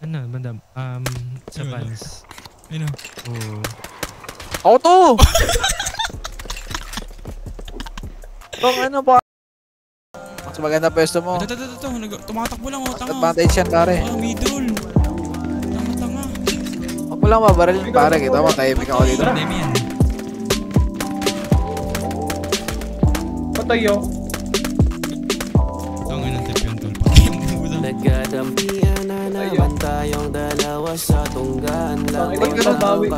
Ano, bandam? Sa pants. Ano? Oo. Ako to! Bang ano ba? Mas maganda pwesto mo. Ito. Tumatakbo lang oh, tanga. Advantage yan pare. Middle. Tanga. Ako lang mabaril yung pare. Kita mo, tahimik ako dito. Demi yan. Patay yun. Tangin ng tip yung tol. Patay yung buda. Nagkadampian na naman tayong dalawa sa tunggaan lang.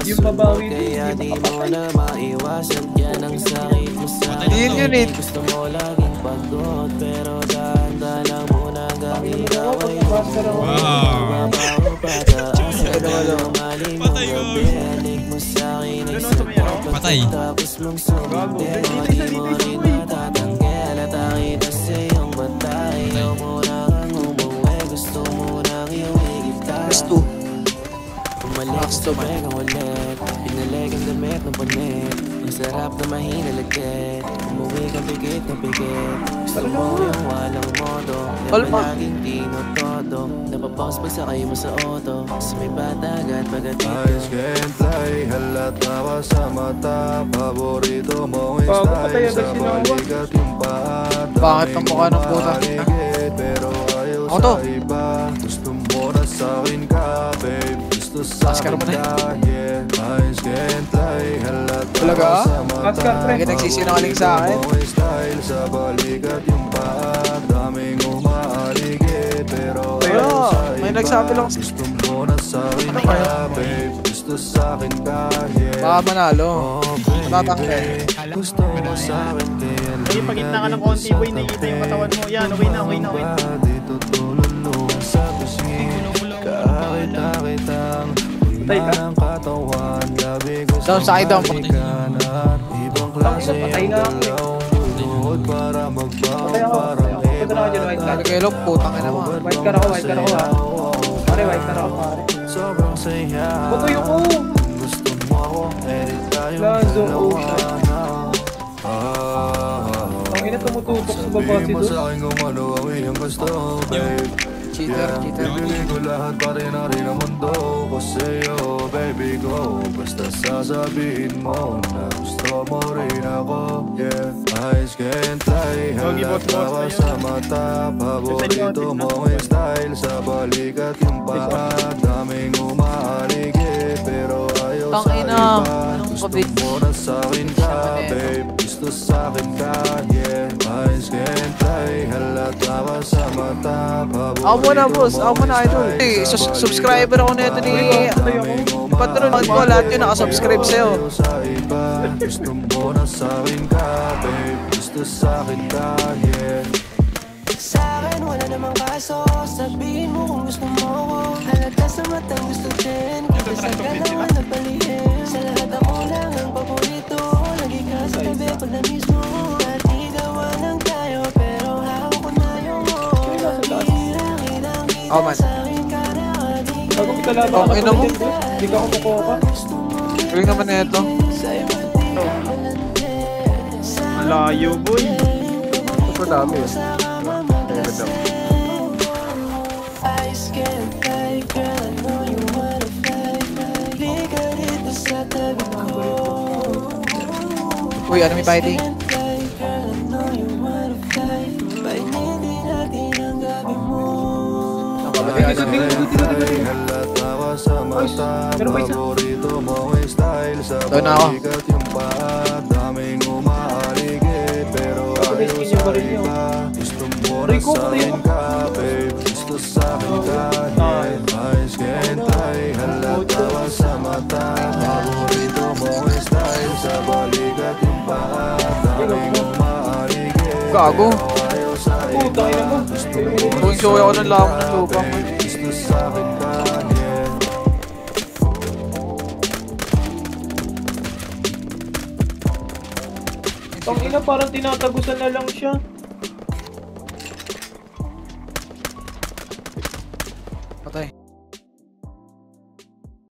Yung mabawi kaya di mo na maiwasan. Yan ang sakit mo sa Yun yun eh. gusto mo laging pagod, pero dahan-dahan lang muna gawin away mo. Mababaw pataas sa lumalim mo gabi. Halik mo sa'kin ay support. Patay. Tapos mong sumintero, di mo rin matatanggal. At akita sa iyong batay. Ayaw mo na kang umuwi, gusto mo nang iuwigip tayo. Gusto. Umalik sa kang ulit. Pinalig ang damit ng panet. Ang sarap na mahinalagkit. Umuwi kang pigit na pigit. Gusto mo yung walang modo. Laging tinotodo. Napapaus pag sakay mo sa auto. Sa may batagat pagatito. Eyes can't lie, halata ka sa mata. Paborito mong style sa balikat yung paa. Bakit ang mukha ng puta? Pero ayaw Ako to. sa iba. Gusto mo na sa'kin ka, babe. Gusto sa'kin ka, yeah. Eyes can't lie, halata Talaga? ka sa mata. Bakit nagsisinungaling sa akin? Paborito mong style sa balikat yung paa. Daming umaaligid, pero ayaw sa iba. May nagsabi lang. Gusto mo na sa'kin ka, babe. Gusto sa'kin ka, yeah. Baka manalo. Matatangke. Gusto mo sa'kin, kaya Ay, pagitna ka ng konti, boy, nakikita yung katawan mo. Yan, okay na. dito tululong sa pisngi. Kakita-kitang hina ng katawan. Labi ko sa Down side, down. balikan at ibang klase yung dalawang buod para magbago parang Nagkilok, putang ina mo. White car ako ha. Pare, white car ako pare. sobrang saya. Patuyo ko! Gusto mo ako, edit tayong Lazo, dalawa na. Ang ina tumututok sa baba si Sabihin mo Dos. sa'kin kung ano ang iyong gusto, babe. Cheater. Bibili ko lahat pa rin na rin ang mundo ko sa'yo, baby ko. Basta sasabihin mo na gusto mo rin ako, yeah. Eyes can't lie, halata ka sa mata. Paborito mong style sa balikat yung paa. Daming umaaligid, pero ayaw sa Tangina. iba. Anong Gusto kabit? mo na sa'kin ka, babe. Gusto sa'kin ka, yeah. Eyes can't lie, halata ka sa mata. Ako muna boss, ako muna idol. Hey, subscriber ako na ito ni Patron. Ko lahat yun nakasubscribe sa'yo. Gusto mo na sa'kin ka, babe. Gusto sa'kin ka, yeah. Sa'kin wala namang kaso. Sabihin mo kung gusto mo ko. Halata sa matang gusto din. Kita sa galawan na palihim. Sa lahat ako lang ang paborito. Lagi ka sa tabi ko na mismo. Dati gawa lang tayo, pero hawak ko na yung mo. Oh man. Bago kita laban Okay na mo. Hindi ka kumukuha pa. Galing naman na ito. Malayo, boy. Ito dami eh. Uy, ano may fighting? Pero paborito mong style sa balikat yung paa. Daming umaaligid, pero ayaw sa iba. Gusto mo na sa'kin ka, babe. Gusto sa'kin ka, yeah. Eyes can't lie, halata ka sa mata. Paborito mong style sa balikat yung paa. Daming umaaligid, Gago. pero ayaw sa iba. Gusto mo na Enjoy ako ng lamang ng lupang. gusto sa'kin ka, yeah. Ang ina parang tinatagusan na lang siya.